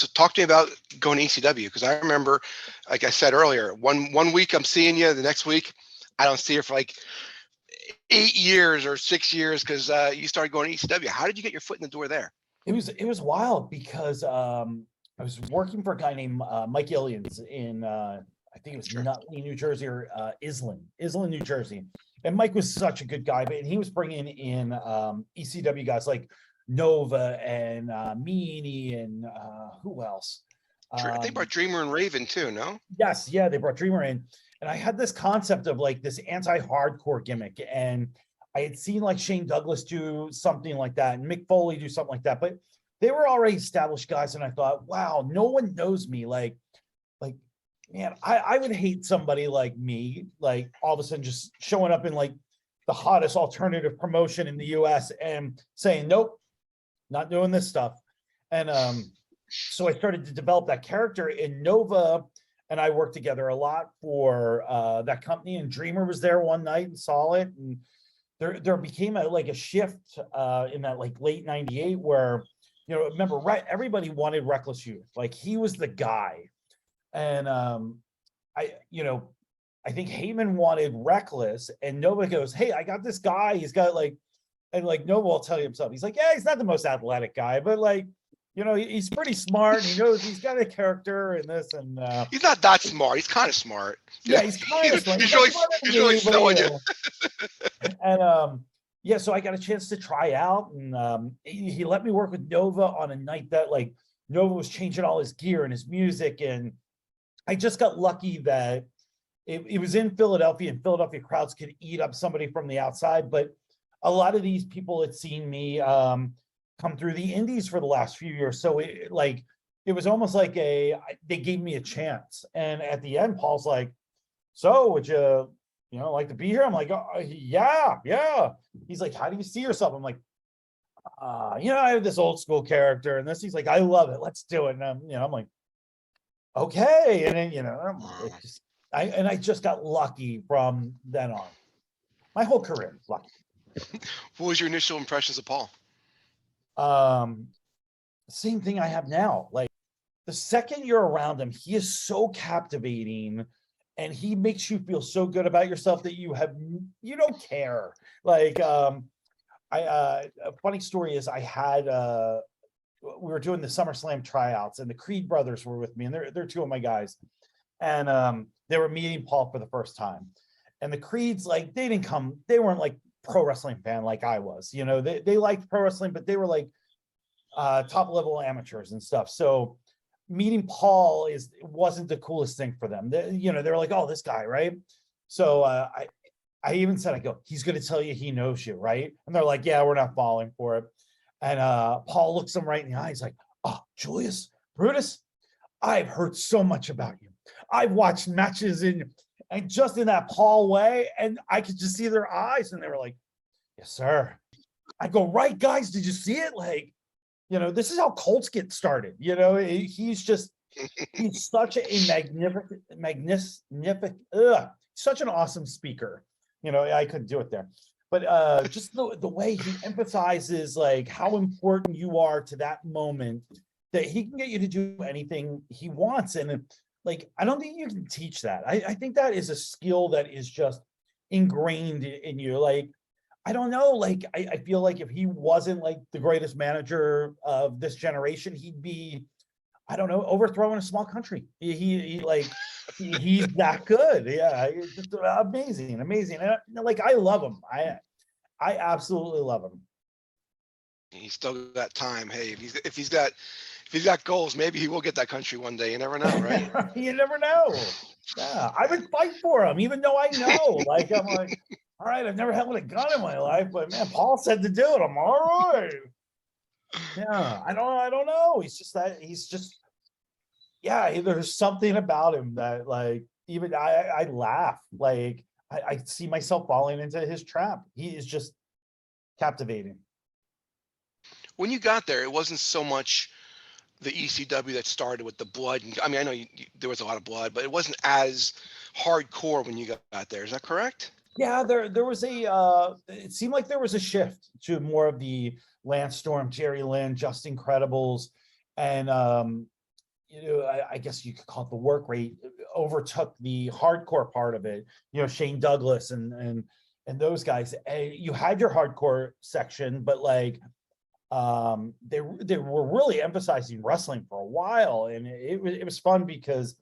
So talk to me about going to ECW, because I remember, like I said earlier, one week I'm seeing you, the next week I don't see you for like 8 years or 6 years, because you started going to ECW. How did you get your foot in the door there? It was wild because I was working for a guy named Mike Illians in I think it was Nutley, New Jersey, or Islin, New Jersey. And Mike was such a good guy, but he was bringing in ECW guys like Nova and Meanie and who else? They brought Dreamer and Raven too, no? Yes, yeah, they brought Dreamer in, and I had this concept of like this anti-hardcore gimmick, and I had seen like Shane Douglas do something like that, and Mick Foley do something like that, but they were already established guys, and I thought, wow, no one knows me. Like, man, I would hate somebody like me, like all of a sudden just showing up in like the hottest alternative promotion in the US and saying, nope, not doing this stuff. And so I started to develop that character in Nova, and I worked together a lot for that company. And Dreamer was there one night and saw it, and there became a shift in that like late '98 where, you know, remember, everybody wanted Reckless Youth, like he was the guy, and I think Heyman wanted Reckless, and Nova goes, hey, I got this guy, he's got like, and like Nova will tell you himself, he's like, yeah, he's not the most athletic guy, but like, you know, he's pretty smart. He knows he's got a character in this, and he's not that smart. He's kind of smart. Yeah, he's kind of smart. He's really selling you. And yeah, so I got a chance to try out, and he let me work with Nova on a night that like Nova was changing all his gear and his music, and I just got lucky that it was in Philadelphia, and Philadelphia crowds could eat up somebody from the outside, but a lot of these people had seen me come through the indies for the last few years. So it was almost like they gave me a chance. And at the end, Paul's like, so would you like to be here? I'm like, oh, yeah. He's like, how do you see yourself? I'm like, I have this old school character and this. He's like, I love it. Let's do it. And I'm like, okay. And then, I just got lucky from then on. My whole career was lucky. What was your initial impressions of Paul? Same thing I have now. Like the second you're around him, he is so captivating, and he makes you feel so good about yourself that you don't care. Like, a funny story is I had, we were doing the SummerSlam tryouts, and the Creed brothers were with me, and they're two of my guys. And, they were meeting Paul for the first time, and the Creeds, like, they weren't like pro wrestling fan like I was, they liked pro wrestling, but they were like top level amateurs and stuff. So meeting Paul wasn't the coolest thing for them. They were like, oh, this guy, right? So I even said, I go, he's going to tell you he knows you, right? And they're like, yeah, we're not falling for it. And Paul looks him right in the eye. He's like, oh, Julius Brutus, I've heard so much about you. I've watched matches and just in that Paul way, and I could just see their eyes, and they were like, yes, sir. I go, right, guys, did you see it? Like, this is how Colts get started. He's such a such an awesome speaker. I couldn't do it there. But just the way he emphasizes like how important you are to that moment, that he can get you to do anything he wants. And like, I don't think you can teach that. I think that is a skill that is just ingrained in you. Like, I don't know, like, I feel like if he wasn't like the greatest manager of this generation, he'd be, I don't know, overthrowing a small country. He's that good. Yeah, it's just amazing. And like, I love him. I absolutely love him. He's still got time. Hey, if he's got goals, maybe he will get that country one day. You never know, right? You never know. Yeah, I would fight for him, even though I know. Like, I'm like, all right, I've never held a gun in my life, but man, Paul said to do it. I'm all right. Yeah, I don't know. He's just, yeah, there's something about him that, like, even I laugh. Like, I see myself falling into his trap. He is just captivating. When you got there, it wasn't so much the ECW that started with the blood. I mean, I know there was a lot of blood, but it wasn't as hardcore when you got there. Is that correct? Yeah, there was it seemed like there was a shift to more of the Lance Storm, Jerry Lynn, Justin Credibles, and I guess you could call it the work rate, overtook the hardcore part of it. Shane Douglas and those guys. You had your hardcore section, but like they were really emphasizing wrestling for a while, and it was fun because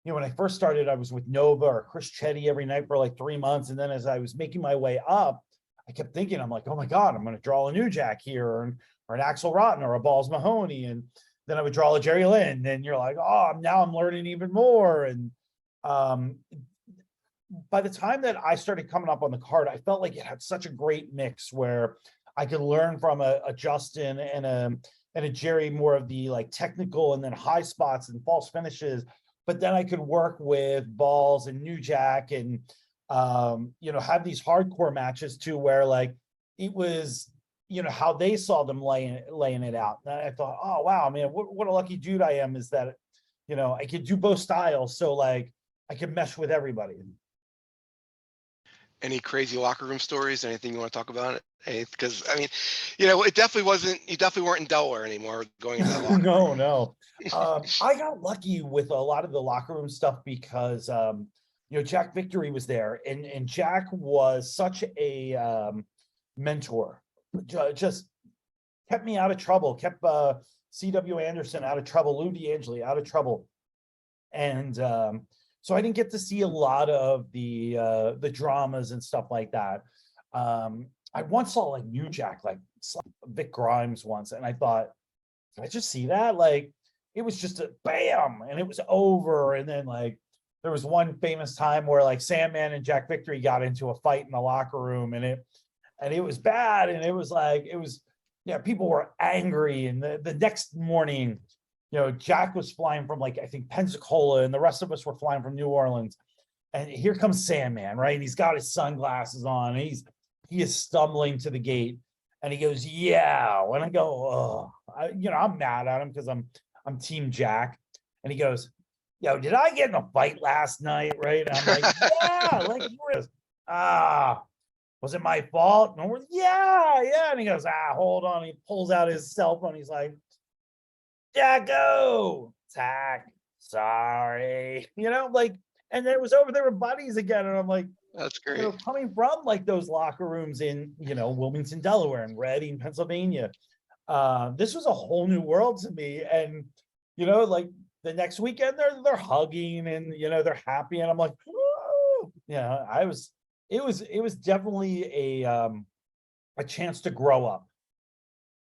when I first started, I was with Nova or Chris Chetty every night for like 3 months, and then as I was making my way up, I kept thinking, I'm like, oh my god, I'm going to draw a New Jack here, or an Axel Rotten or a Balls Mahoney, and then I would draw a Jerry Lynn, and you're like, oh, now I'm learning even more. And by the time that I started coming up on the card, I felt like it had such a great mix where I could learn from a Justin and a Jerry, more of the like technical and then high spots and false finishes. But then I could work with Balls and New Jack and have these hardcore matches too, where like it was how they saw them laying it out. And I thought, oh wow, man, what a lucky dude I am, is that I could do both styles, so like I could mesh with everybody. Any crazy locker room stories? Anything you want to talk about? Because I mean, it definitely wasn't. You definitely weren't in Delaware anymore going into that locker room. No. I got lucky with a lot of the locker room stuff because Jack Victory was there, and Jack was such a mentor. Just kept me out of trouble, kept C.W. Anderson out of trouble, Lou D'Angeli out of trouble. And so I didn't get to see a lot of the dramas and stuff like that. I once saw like New Jack, like Vic Grimes once, and I thought, did I just see that? Like, it was just a bam, and it was over. And then like there was one famous time where like Sandman and Jack Victory got into a fight in the locker room, and it was bad, and it was people were angry. And the next morning, Jack was flying from like, I think, Pensacola, and the rest of us were flying from New Orleans. And here comes Sandman, right? And he's got his sunglasses on, and he is stumbling to the gate, and he goes, yeah. And I go, oh, I'm mad at him because I'm Team Jack. And he goes, yo, did I get in a fight last night? Right? And I'm like, yeah, like, was it my fault? And we're, yeah. And he goes, hold on. He pulls out his cell phone. He's like, Jacko, Tack, sorry. Like, and then it was over. They were buddies again. And I'm like, that's great. Coming from like those locker rooms in, Wilmington, Delaware, and Reading, Pennsylvania, this was a whole new world to me. And, like the next weekend they're hugging and, they're happy. And I'm like, woo! It was definitely a chance to grow up.